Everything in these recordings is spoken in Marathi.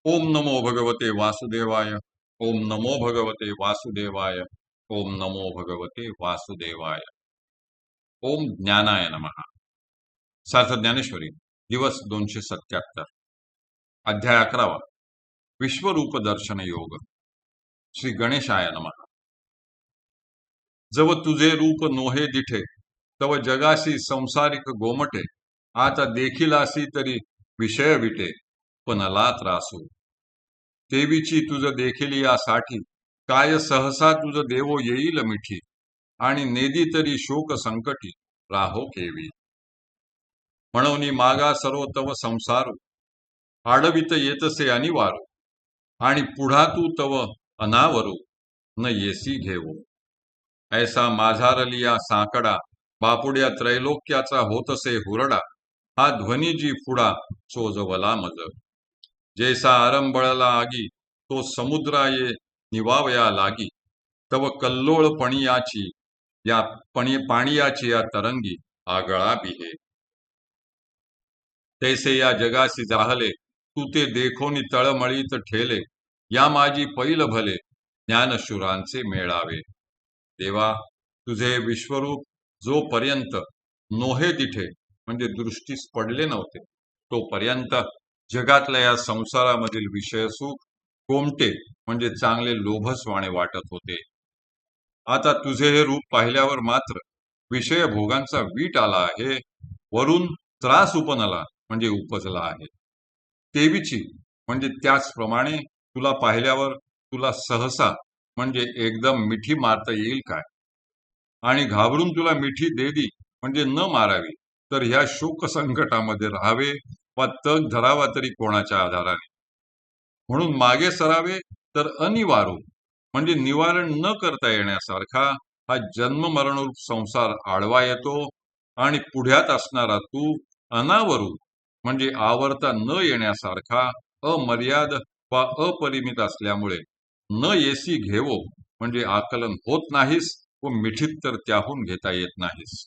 ओम नमो भगवते वासुदेवाय। ओम नमो भगवते वासुदेवाय। ओम नमो भगवते वासुदेवाय। ओम ज्ञानाय नमः। सार्थ ज्ञानेश्वरी दिवस 277 अध्याय 11 विश्वरूप दर्शन योग। श्री गणेशाय नमः। जव तुझे रूप नोहे दिठे तव जगासी संसारिक गोमटे आता देखिलासी तरी विषय विटे पनला त्रासू देवीची तुझ देखील यासाठी काय सहसा तुझ देवो येईल मिठी आणि नेदी तरी शोक संकटी राहो केवी म्हणून मागा सर्व तव संसारू आडवित येतसे अनिवारू आणि पुढा तू तव अनावरू न येसी घेवो ऐसा माझारलिया साकडा बापुड्या त्रैलोक्याचा होतसे हुरडा हा ध्वनी जी फुडा चोजवला मज जैसा आरंबळला आगी तो समुद्राये निवावया लागी तव कल्लोळ पणियाची या पाणियाची या तरंगी आगळा बिहे तैसे या जगासी जाहले तू ते देखोनी तळमळीत ठेले या माझी पैल भले ज्ञानशुरांचे मेळावे देवा तुझे विश्वरूप जोपर्यंत नोहे दिठे म्हणजे दृष्टीस पडले नव्हते तोपर्यंत जगातल्या या संसारामधील विषयसुख कोमटे म्हणजे चांगले लोभसवाणे वाटत होते। आता तुझे हे रूप पाहिल्यावर मात्र विषय भोगांचा वीट आला आहे, वरून त्रास उपनला म्हणजे उपजला आहे। तेवीची म्हणजे त्याचप्रमाणे तुला पाहिल्यावर तुला सहसा म्हणजे एकदम मिठी मारता येईल काय, आणि घाबरून तुला मिठी देदी म्हणजे न मारावी तर ह्या शोक संकटामध्ये राहावे वा तग धरावा तरी कोणाच्या आधाराने, म्हणून मागे सरावे तर अनिवारू म्हणजे निवारण न करता येण्यासारखा हा जन्म मरणरूप संसार आडवा येतो आणि पुढ्यात असणारा तू अनावरू म्हणजे आवर्ता न येण्यासारखा अमर्याद वा अपरिमित असल्यामुळे न येसी घेवो म्हणजे आकलन होत नाहीस व मिठीत तर त्याहून घेता येत नाहीस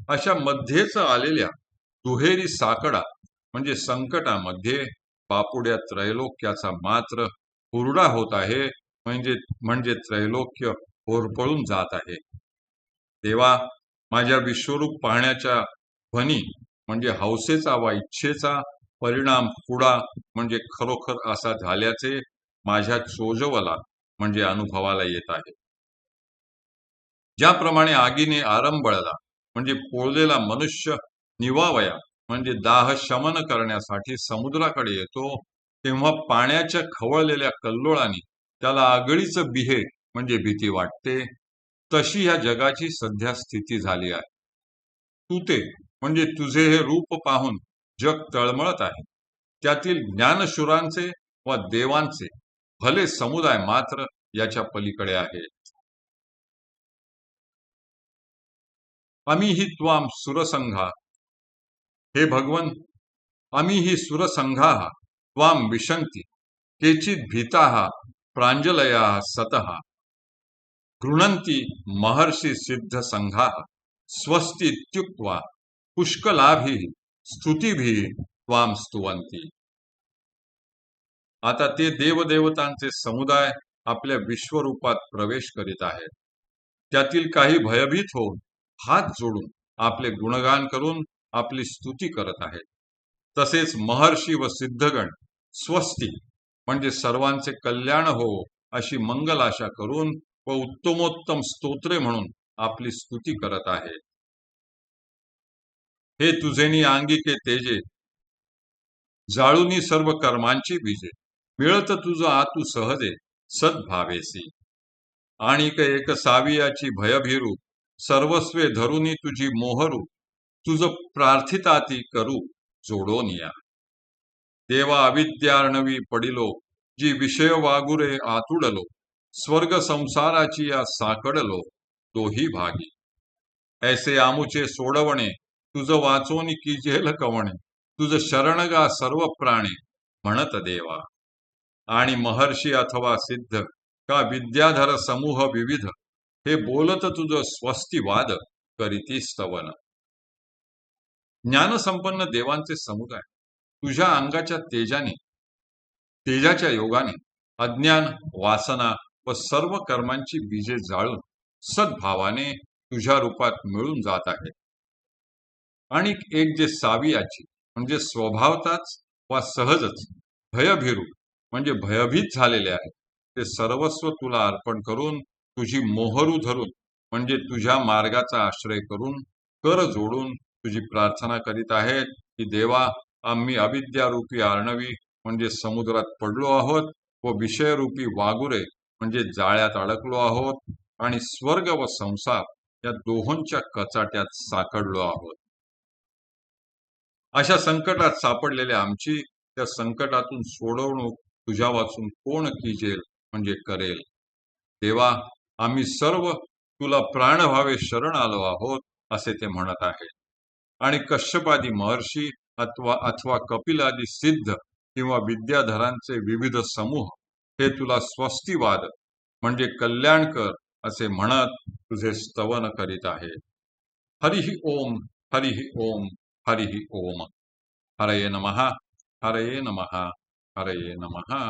अशा मध्येच आलेल्या दुहेरी साकडा म्हणजे संकटामध्ये बापुड्या त्रैलोक्याचा मात्र हुरडा होत आहे, म्हणजे त्रैलोक्य होरपळून जात आहे। देवा माझ्या विश्वरूप पाहण्याच्या ध्वनी म्हणजे हौसेचा वा इच्छेचा परिणाम पुढा म्हणजे खरोखर असा झाल्याचे माझ्या चोजवला म्हणजे अनुभवाला येत आहे। ज्याप्रमाणे आगीने आरंबळला म्हणजे पोळलेला मनुष्य निवावया म्हणजे दाह शमन करण्यासाठी समुद्राकडे येतो तेव्हा पाण्याच्या खवळलेल्या कल्लोळाने त्याला आगळीच बिहे म्हणजे भीती वाटते, तशी ह्या जगाची सध्या स्थिती झाली आहे। तू ते म्हणजे तुझे हे रूप पाहून जग तळमळत आहे, त्यातील ज्ञानशुरांचे व देवांचे भले समुदाय मात्र याच्या पलीकडे आहे। आम्ही ही त्वाम सुरसंघा, हे भगवन आम्ही ही सुरसंघा त्वाम विशंती केचित भीता प्रांजलया सतः गृह्णन्ति महर्षि सिद्ध संघा स्वस्ति इत्युक्त्वा पुष्कलाभिः स्तुतिभिः त्वाम स्तुवन्ति। आता ते देवदेवतांचे समुदाय आपल्या विश्वरूपात प्रवेश करीत आहेत, त्यातील काही भयभीत होऊन हात जोडून आपले गुणगान करून आपली स्तुती करत आहेत। तसेच महर्षी व सिद्धगण स्वस्ती म्हणजे सर्वांचे कल्याण हो अशी मंगल आशा करून व उत्तमोत्तम स्तोत्रे म्हणून आपली स्तुती करत आहेत। हे तुझेनी अंगिके तेजे जाळूनी सर्व कर्मांची बीजे मिळत तुझ आतू सहजे सद्भावेसी आणिक एक सावियाची भयभीरू सर्वस्वे धरुनी तुझी मोहरू तुझ प्रार्थिताती करू जोडोनिया। देवा अविद्यार्णवी पडिलो जी विषय वागुरे आतुडलो स्वर्ग संसाराची या साकडलो तोही भागी ऐसे आमुचे सोडवणे तुझ वाचोनी की जेल कवणे तुझ शरणगा सर्व प्राणे म्हणत देवा। आणि महर्षी अथवा सिद्ध का विद्याधर समूह विविध हे बोलत तुझ स्वस्तिवाद करीती स्तवन। ज्ञानसंपन्न देवांचे समुदाय तुझ्या अंगाच्या तेजाने तेजाच्या योगाने अज्ञान, वासना व सर्व कर्मांची बीजे जाळून सद्भावाने तुझ्या रूपात मिळून जात आहे. आणि एक जे सावियाची म्हणजे स्वभावताच वा सहजच भयभिरू म्हणजे भयभीत झालेले आहे, ते सर्वस्व तुला अर्पण करून तुझी मोहरू धरून म्हणजे तुझ्या मार्गाचा आश्रय करून कर जोडून तुझी प्रार्थना करीत आहेत की देवा, आम्ही अविद्यारूपी आर्णवी म्हणजे समुद्रात पडलो आहोत व विषयरूपी वागुरे म्हणजे जाळ्यात अडकलो आहोत आणि स्वर्ग व संसार या दोहोंच्या कचाट्यात साकडलो आहोत. अशा संकटात सापडलेल्या आमची त्या संकटातून सोडवणूक तुझ्या वाचून कोण कीजेल म्हणजे करेल. देवा, आम्ही सर्व तुला प्राणभावे शरण आलो आहोत असे ते म्हणत आहे. आणि कश्यपादी महर्षी अथवा अथवा कपिलादी सिद्ध किंवा विद्याधरांचे विविध समूह हे तुला स्वस्तिवाद म्हणजे कल्याणकर असे म्हणत तुझे स्तवन करीत आहे. हरिः ओम, हरिः ओम, हरिः ओम. हरये नमः, हरये नमः, हरये नमः.